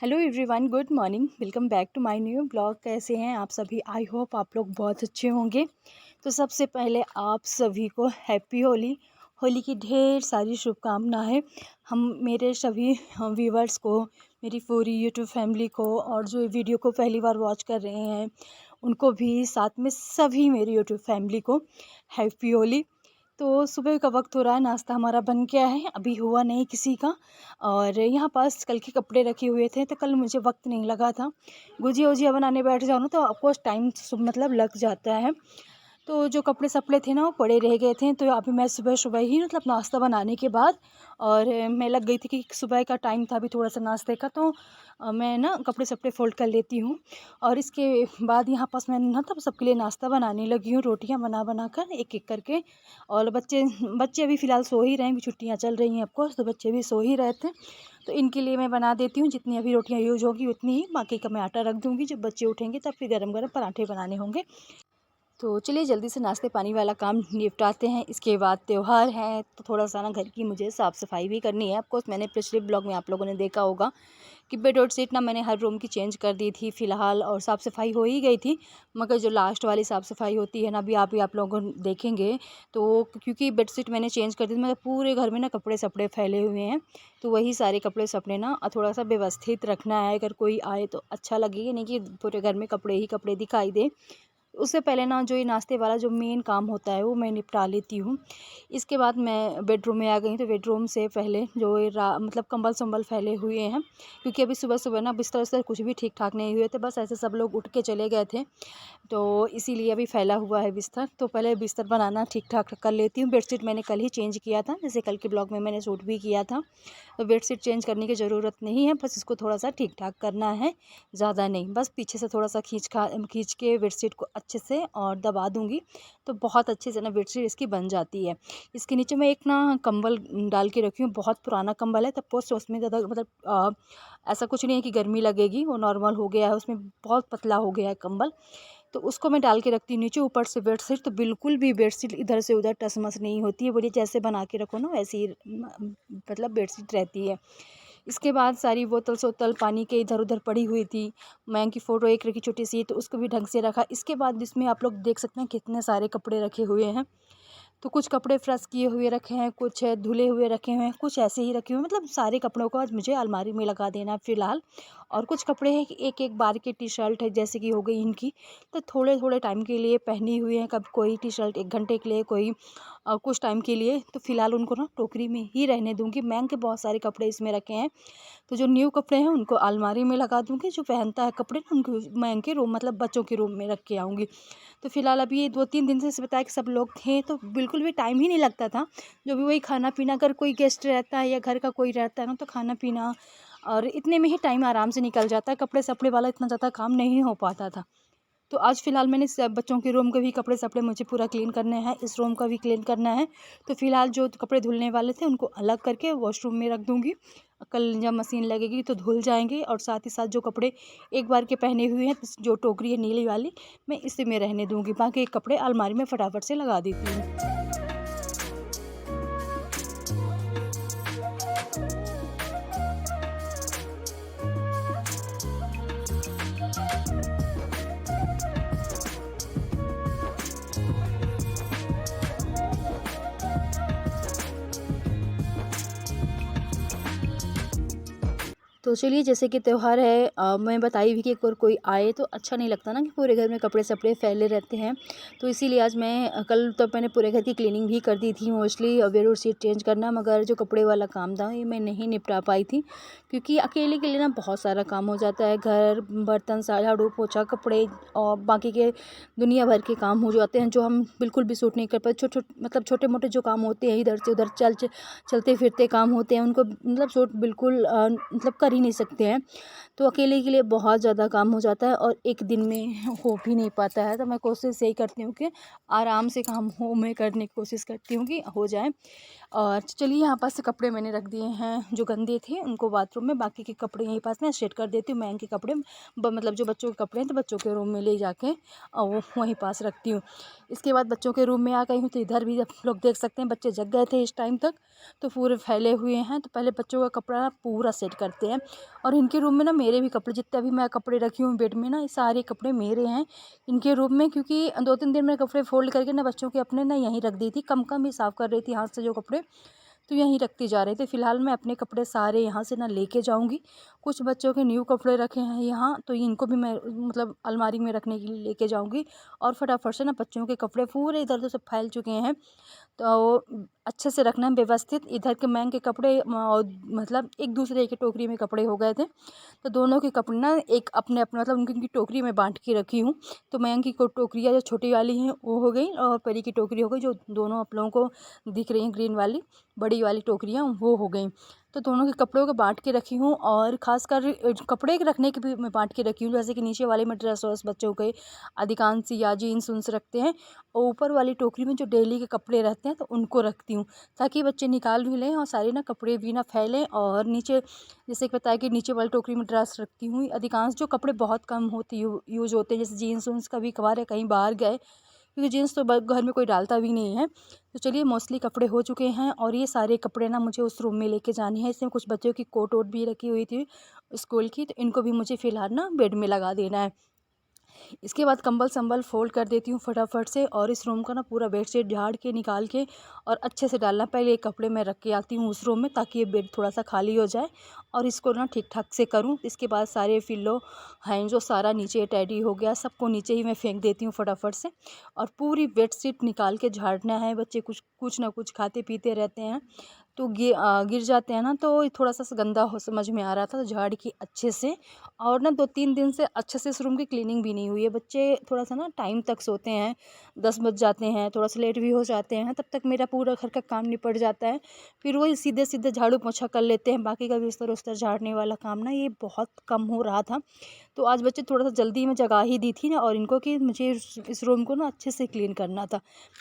Hello everyone, good morning. Welcome back to my new blog. कैसे हैं आप सभी? आई होप आप लोग बहुत अच्छे होंगे। तो सबसे पहले आप सभी को हैप्पी होली। होली की ढेर सारी शुभकामनाएं हम मेरे सभी व्यूवर्स को, मेरी पूरी यूट्यूब फैमिली को, और जो वीडियो को पहली बार वॉच कर रहे हैं उनको भी, साथ में सभी मेरी यूट्यूब फैमिली को हैप्पी होली। तो सुबह का वक्त हो रहा है, नाश्ता हमारा बन गया है, अभी हुआ नहीं किसी का। और यहाँ पास कल के कपड़े रखे हुए थे तो कल मुझे वक्त नहीं लगा था। गुजिया वुजिया बनाने बैठ जाओ ना तो आपको टाइम मतलब लग जाता है। तो जो कपड़े सपड़े थे ना वो पड़े रह गए थे, तो अभी मैं सुबह सुबह ही मतलब नाश्ता बनाने के बाद और मैं लग गई थी कि सुबह का टाइम था अभी थोड़ा सा नाश्ते का, तो मैं ना कपड़े सपड़े फोल्ड कर लेती हूँ। और इसके बाद यहाँ पास मैं ना तब सबके लिए नाश्ता बनाने लगी हूँ, रोटियाँ बना बना कर एक एक करके। और बच्चे बच्चे अभी फ़िलहाल सो ही रहे हैं, छुट्टियाँ चल रही हैं ऑफकोर्स, तो बच्चे भी सो ही रहे थे। तो इनके लिए मैं बना देती हूँ, जितनी अभी रोटियाँ यूज़ होगी उतनी ही, बाकी का मैं आटा रख दूँगी। जब बच्चे उठेंगे तब फिर गरम गरम पराठे बनाने होंगे। तो चलिए जल्दी से नाश्ते पानी वाला काम निपटाते हैं। इसके बाद त्यौहार है तो थोड़ा सा ना घर की मुझे साफ़ सफाई भी करनी है। ऑफकोर्स मैंने पिछले ब्लॉग में आप लोगों ने देखा होगा कि बेड और सीट ना मैंने हर रूम की चेंज कर दी थी फ़िलहाल, और साफ़ सफाई हो ही गई थी। मगर जो लास्ट वाली साफ़ सफाई होती है ना, अभी आप लोगों देखेंगे तो, क्योंकि बेड शीट मैंने चेंज कर दी थी, मगर पूरे घर में ना कपड़े सपड़े फैले हुए हैं। तो वही सारे कपड़े सपड़े ना थोड़ा सा व्यवस्थित रखना है, अगर कोई आए तो अच्छा लगेगा, नहीं कि पूरे घर में कपड़े ही कपड़े दिखाई दे। उससे पहले ना जो ये नाश्ते वाला जो मेन काम होता है वो मैं निपटा लेती हूँ। इसके बाद मैं बेडरूम में आ गई, तो बेडरूम से पहले जो ये मतलब कंबल संबल फैले हुए हैं, क्योंकि अभी सुबह सुबह ना बिस्तर उस्तर कुछ भी ठीक ठाक नहीं हुए थे, बस ऐसे सब लोग उठ के चले गए थे, तो इसीलिए अभी फैला हुआ है बिस्तर। तो पहले बिस्तर बनाना ठीक ठाक कर लेती हूँ। बेडशीट मैंने कल ही चेंज किया था, जैसे कल के ब्लॉग में मैंने सूट भी किया था। तो बेडशीट चेंज करने की ज़रूरत नहीं है, बस इसको थोड़ा सा ठीक ठाक करना है, ज़्यादा नहीं। बस पीछे से थोड़ा सा खींच के बेडशीट को अच्छे से और दबा दूँगी, तो बहुत अच्छे से ना बेडशीट इसकी बन जाती है। इसके नीचे मैं एक ना कंबल डाल के रखी हूँ, बहुत पुराना कंबल है, तब पोस्ट उसमें ज़्यादा मतलब ऐसा कुछ नहीं है कि गर्मी लगेगी, वो नॉर्मल हो गया है, उसमें बहुत पतला हो गया है कंबल। तो उसको मैं डाल के रखती हूँ नीचे, ऊपर से बेडशीट, तो बिल्कुल भी बेडशीट इधर से उधर टसमस नहीं होती है, बड़ी जैसे बना के रखो ना वैसी मतलब बेडशीट रहती है। इसके बाद सारी बोतल सोतल पानी के इधर उधर पड़ी हुई थी। मैं की फ़ोटो एक रखी छोटी सी, तो उसको भी ढंग से रखा। इसके बाद इसमें आप लोग देख सकते हैं कितने सारे कपड़े रखे हुए हैं। तो कुछ कपड़े प्रेस किए हुए रखे हैं, कुछ धुले हुए रखे हुए हैं, कुछ ऐसे ही रखे हुए हैं, मतलब सारे कपड़ों को आज मुझे अलमारी में लगा देना है फ़िलहाल। और कुछ कपड़े हैं कि एक एक बार की टी शर्ट है, जैसे कि हो गई इनकी, तो थोड़े थोड़े टाइम के लिए पहनी हुई हैं। कब कोई टी शर्ट 1 घंटे के लिए, कोई कुछ टाइम के लिए, तो फ़िलहाल उनको ना टोकरी में ही रहने दूँगी। महंगे बहुत सारे कपड़े इसमें रखे हैं, तो जो न्यू कपड़े हैं उनको अलमारी में लगा दूँगी, जो पहनता है कपड़े ना उनको मैं इनके रूम मतलब बच्चों के रूम में रख के आऊँगी। तो फ़िलहाल अभी ये 2-3 दिन से बताया कि सब लोग थे, तो बिल्कुल भी टाइम ही नहीं लगता था। जो भी वही खाना पीना, अगर कोई गेस्ट रहता है या घर का कोई रहता है ना, तो खाना पीना और इतने में ही टाइम आराम से निकल जाता है। कपड़े सपड़े वाला इतना ज़्यादा काम नहीं हो पाता था। तो आज फ़िलहाल मैंने सब बच्चों के रूम के भी कपड़े सपड़े मुझे पूरा क्लीन करने हैं, इस रूम का भी क्लीन करना है। तो फ़िलहाल जो कपड़े धुलने वाले थे उनको अलग करके वॉशरूम में रख दूँगी। कल जब मशीन लगेगी तो धुल जाएँगे, और साथ ही साथ जो कपड़े एक बार के पहने हुए हैं, जो टोकरी है नीली वाली, मैं इसी में रहने दूँगी। बाकी कपड़े अलमारी में फटाफट से लगा देती हूँ। तो चलिए, जैसे कि त्यौहार है, मैं बताई भी कि अगर कोई आए तो अच्छा नहीं लगता ना कि पूरे घर में कपड़े सपड़े फैले रहते हैं। तो इसीलिए आज मैं कल तो मैंने पूरे घर की क्लीनिंग भी कर दी थी मोस्टली, बेड शीट चेंज करना, मगर जो कपड़े वाला काम था ये मैं नहीं निपटा पाई थी, क्योंकि अकेले के लिए ना बहुत सारा काम हो जाता है। घर बर्तन झाड़ू पोछा कपड़े और बाकी के दुनिया भर के काम हो जाते हैं, जो हम बिल्कुल भी सूट नहीं कर पाते। मतलब छोटे मोटे जो काम होते हैं, इधर से उधर चलते फिरते काम होते हैं, उनको मतलब सूट बिल्कुल मतलब कर ही नहीं सकते हैं। तो अकेले के लिए बहुत ज़्यादा काम हो जाता है और एक दिन में हो भी नहीं पाता है। तो मैं कोशिश यही करती हूँ कि आराम से काम हो, मैं करने की कोशिश करती हूँ कि हो जाए। और चलिए, यहाँ पास से कपड़े मैंने रख दिए हैं जो गंदे थे उनको बाथरूम में, बाकी के कपड़े यहीं पास मैं सेट कर देती हूँ। मैं इनके कपड़े मतलब जो बच्चों के कपड़े हैं तो बच्चों के रूम में ले जाके और वो वहीं पास रखती हूँ। इसके बाद बच्चों के रूम में आ गई हूँ, तो इधर भी आप लोग देख सकते हैं बच्चे जग गए थे इस टाइम तक, तो पूरे फैले हुए हैं। तो पहले बच्चों का कपड़ा पूरा सेट करते हैं। और इनके रूम में ना मेरे भी कपड़े, जितने भी मैं कपड़े रखी हूँ बेड में ना, ये सारे कपड़े मेरे हैं इनके रूम में। क्योंकि 2-3 दिन मैं कपड़े फोल्ड करके ना बच्चों के अपने ना यहीं रख दी थी, कम कम ही साफ़ कर रही थी हाथ से जो कपड़े, तो यहीं रखती जा रहे थे। फ़िलहाल मैं अपने कपड़े सारे यहाँ से ना लेके जाऊँगी। कुछ बच्चों के न्यू कपड़े रखे हैं यहाँ, तो इनको भी मैं मतलब अलमारी में रखने के लिए लेके जाऊँगी। और फटाफट से ना बच्चों के कपड़े पूरे इधर उधर सब फैल चुके हैं, तो अच्छे से रखना है व्यवस्थित। इधर के मैंग के कपड़े मतलब एक दूसरे की टोकरी में कपड़े हो गए थे, तो दोनों के कपड़े ना एक अपने अपने मतलब उनकी टोकरी में बांट के रखी हूँ। तो मैंग की टोकरियाँ जो छोटी वाली हैं वो हो गई, और परी की टोकरी हो गई, जो दोनों आप लोगों को दिख रही हैं ग्रीन वाली बड़ी वाली टोकरियाँ वो हो गई। तो दोनों के कपड़ों को बांट के रखी हूँ, और ख़ासकर कपड़े के रखने के भी मैं बांट के रखी हूँ। जैसे कि नीचे वाले में ड्रेस वॉस बच्चों के अधिकांश या जीन्स उन्स रखते हैं, और ऊपर वाली टोकरी में जो डेली के कपड़े रहते हैं तो उनको रखती हूँ, ताकि बच्चे निकाल भी लें और सारे ना कपड़े भी ना फैलें। और नीचे जैसे कि बताया कि नीचे वाली टोकरी में ड्रेस रखती हूँ। अधिकांश जो कपड़े बहुत कम होते यूज़ होते हैं, जैसे जीन्स उन्स कभी कभार है कहीं बाहर गए, क्योंकि जीन्स तो घर में कोई डालता भी नहीं है। तो चलिए मोस्टली कपड़े हो चुके हैं, और ये सारे कपड़े ना मुझे उस रूम में लेके जाने हैं। इसमें कुछ बच्चों की कोट वोट भी रखी हुई थी स्कूल की, तो इनको भी मुझे फ़िलहाल ना बेड में लगा देना है। इसके बाद कंबल संबल फ़ोल्ड कर देती हूँ फटाफट से, और इस रूम का ना पूरा बेडशीट झाड़ के निकाल के और अच्छे से डालना। पहले ये कपड़े मैं रख के आती हूँ उस रूम में, ताकि ये बेड थोड़ा सा खाली हो जाए, और इसको ना ठीक ठाक से करूँ। इसके बाद सारे पिल्लो हैं जो सारा नीचे टेडी हो गया, सबको नीचे ही मैं फेंक देती हूँ फटाफट से। और पूरी बेडशीट निकाल के झाड़ना है। बच्चे कुछ कुछ ना कुछ खाते पीते रहते हैं, तो गिर जाते हैं ना, तो ये थोड़ा सा गंदा हो समझ में आ रहा था, तो झाड़ की अच्छे से। और ना 2-3 दिन से अच्छे से इस रूम की क्लीनिंग भी नहीं हुई है। बच्चे थोड़ा सा ना टाइम तक सोते हैं, 10 बज जाते हैं, थोड़ा सा लेट भी हो जाते हैं, तब तक मेरा पूरा घर का काम निपट जाता है। फिर वही सीधे सीधे झाड़ू पोछा कर लेते हैं, बाकी का बिस्तर उस्तर झाड़ने वाला काम ना ये बहुत कम हो रहा था। तो आज बच्चे थोड़ा सा जल्दी में जगा ही दी थी ना, और इनको कि मुझे इस रूम को ना अच्छे से क्लीन करना था।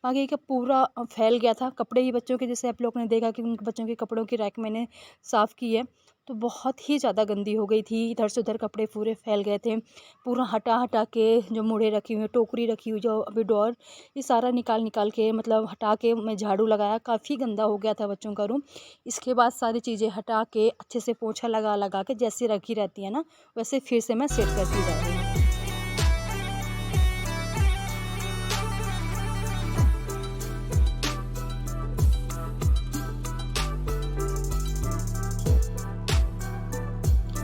बाकी का पूरा फैल गया था। कपड़े ही बच्चों के, जैसे आप लोगों ने देखा कि उन बच्चों के कपड़ों की रैक मैंने साफ़ की है, तो बहुत ही ज़्यादा गंदी हो गई थी। इधर से उधर कपड़े पूरे फैल गए थे। पूरा हटा हटा के जो मुड़े रखी हुई टोकरी रखी हुई जो अभी डोर, ये सारा निकाल निकाल के मतलब हटा के मैं झाड़ू लगाया। काफ़ी गंदा हो गया था बच्चों का रूम। इसके बाद सारी चीज़ें हटा के अच्छे से पोछा लगा लगा के जैसे रखी रहती है ना, वैसे फिर से मैं सेट करती जा रही हूँ।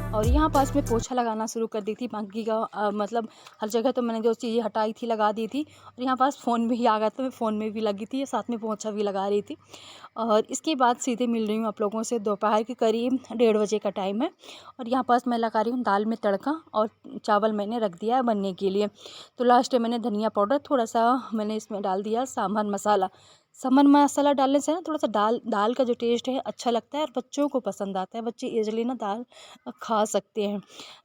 और यहाँ पास में पोछा लगाना शुरू कर दी थी। बाकी का मतलब हर जगह तो मैंने जो चीज़ें हटाई थी लगा दी थी, और यहाँ पास फ़ोन में ही आ गया था, मैं फ़ोन में भी लगी थी, साथ में पोछा भी लगा रही थी। और इसके बाद सीधे मिल रही हूँ आप लोगों से। दोपहर के करीब 1:30 बजे का टाइम है, और यहाँ पास मैं लगा रही हूँ दाल में तड़का, और चावल मैंने रख दिया है बनने के लिए। तो लास्ट में मैंने धनिया पाउडर थोड़ा सा मैंने इसमें डाल दिया, सांभर मसाला। सांभर मसाला डालने से ना थोड़ा सा दाल दाल का जो टेस्ट है अच्छा लगता है, और बच्चों को पसंद आता है। बच्चे ईज़िली ना दाल खा सकते हैं।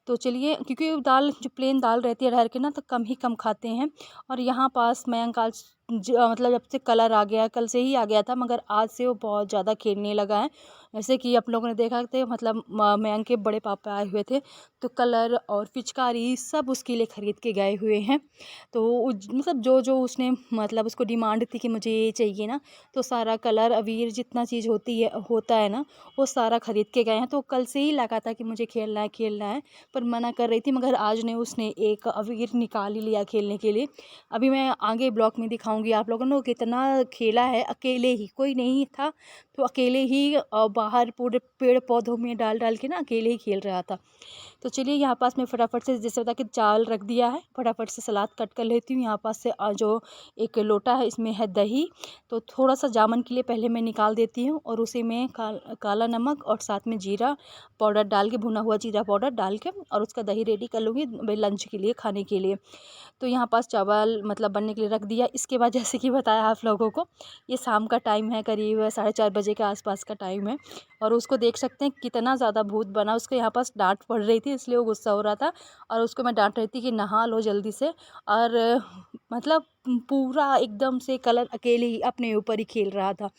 तो चलिए, क्योंकि दाल जो प्लेन दाल रहती है अरहर की ना, तो कम ही कम खाते हैं। और यहाँ पास मयंक आज मतलब जब से कलर आ गया, कल से ही आ गया था, मगर आज से वो बहुत ज़्यादा खेलने लगा है। जैसे कि आप लोगों ने देखा थे, मतलब मयंक के बड़े पापा आए हुए थे, तो कलर और पिचकारी सब उसके लिए ख़रीद के गए हुए हैं। तो मतलब जो जो उसने मतलब उसको डिमांड थी कि मुझे ये चाहिए ना, तो सारा कलर अबीर जितना चीज़ होता है ना, वो सारा ख़रीद के गए हैं। तो कल से ही लगा था कि मुझे खेलना है, पर मना कर रही थी, मगर आज ने उसने एक अबीर निकाल ही लिया खेलने के लिए। अभी मैं आगे ब्लॉग में दिखाऊंगी आप लोगों ने वो कितना खेला है, अकेले ही, कोई नहीं था, तो अकेले ही बाहर पूरे पेड़ पौधों में डाल डाल के ना अकेले ही खेल रहा था। तो चलिए, यहाँ पास मैं फटाफट से जैसे बता कि चावल रख दिया है, फटाफट से सलाद कट कर लेती हूँ। यहाँ पास से जो एक लोटा है इसमें है दही, तो थोड़ा सा जामुन के लिए पहले मैं निकाल देती हूँ, और उसी में काला नमक और साथ में जीरा पाउडर डाल के, भुना हुआ जीरा पाउडर डाल के, और उसका दही रेडी कर लूँगी भाई लंच के लिए, खाने के लिए। तो यहाँ पास चावल मतलब बनने के लिए रख दिया। इसके बाद जैसे कि बताया आप लोगों को, ये शाम का टाइम है, करीब 4:30 बजे के आसपास का टाइम है, और उसको देख सकते हैं कितना ज़्यादा भूत बना। उसके यहाँ पास डांट पड़ रही थी, इसलिए वो गुस्सा हो रहा था, और उसको मैं डांट रही थी कि नहा लो जल्दी से। और मतलब पूरा एकदम से कलर अकेले ही अपने ऊपर ही खेल रहा था।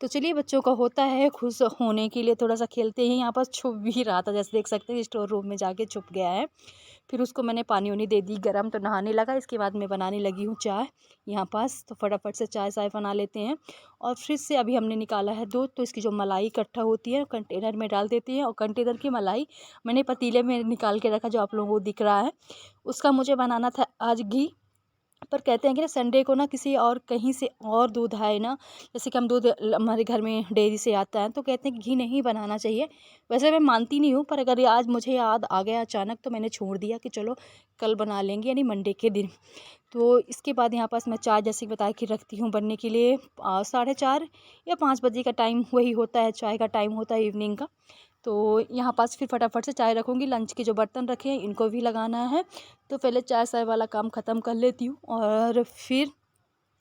तो चलिए, बच्चों का होता है खुश होने के लिए थोड़ा सा खेलते हैं। यहाँ पर छुप भी रहा था, जैसे देख सकते हैं स्टोर रूम में जाके छुप गया है। फिर उसको मैंने पानी वानी दे दी गरम, तो नहाने लगा। इसके बाद मैं बनाने लगी हूँ चाय यहाँ पास। तो फटाफट से चाय साय बना लेते हैं। और फ्रिज से अभी हमने निकाला है दूध, तो इसकी जो मलाई इकट्ठा होती है कंटेनर में डाल देते हैं। और कंटेनर की मलाई मैंने पतीले में निकाल के रखा, जो आप लोगों को दिख रहा है। उसका मुझे बनाना था आज घी। पर कहते हैं कि ना संडे को ना किसी और कहीं से और दूध आए ना, जैसे कि हम दूध हमारे घर में डेयरी से आता है, तो कहते हैं कि घी नहीं बनाना चाहिए। वैसे मैं मानती नहीं हूँ, पर अगर आज मुझे याद आ गया अचानक, तो मैंने छोड़ दिया कि चलो कल बना लेंगे, यानी मंडे के दिन। तो इसके बाद यहाँ पास मैं चाय जैसे कि बता के रखती हूँ बनने के लिए। 4:30 या 5 बजे का टाइम वही होता है, चाय का टाइम होता है इवनिंग का। तो यहाँ पास फिर फटाफट से चाय रखूँगी। लंच के जो बर्तन रखे हैं इनको भी लगाना है, तो पहले चाय साय वाला काम ख़त्म कर लेती हूँ, और फिर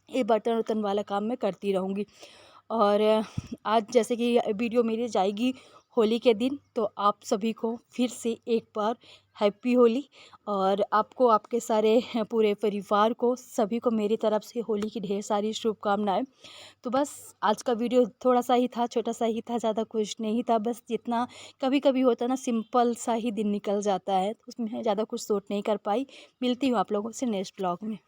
ये बर्तन वर्तन वाला काम मैं करती रहूँगी। और आज जैसे कि वीडियो मेरी जाएगी होली के दिन, तो आप सभी को फिर से एक बार हैप्पी होली। और आपको, आपके सारे पूरे परिवार को, सभी को मेरी तरफ से होली की ढेर सारी शुभकामनाएं। तो बस आज का वीडियो थोड़ा सा ही था, छोटा सा ही था, ज़्यादा कुछ नहीं था। बस जितना कभी कभी होता है ना, सिंपल सा ही दिन निकल जाता है, तो उसमें ज़्यादा कुछ शूट नहीं कर पाई। मिलती हूँ आप लोगों से नेक्स्ट ब्लॉग में।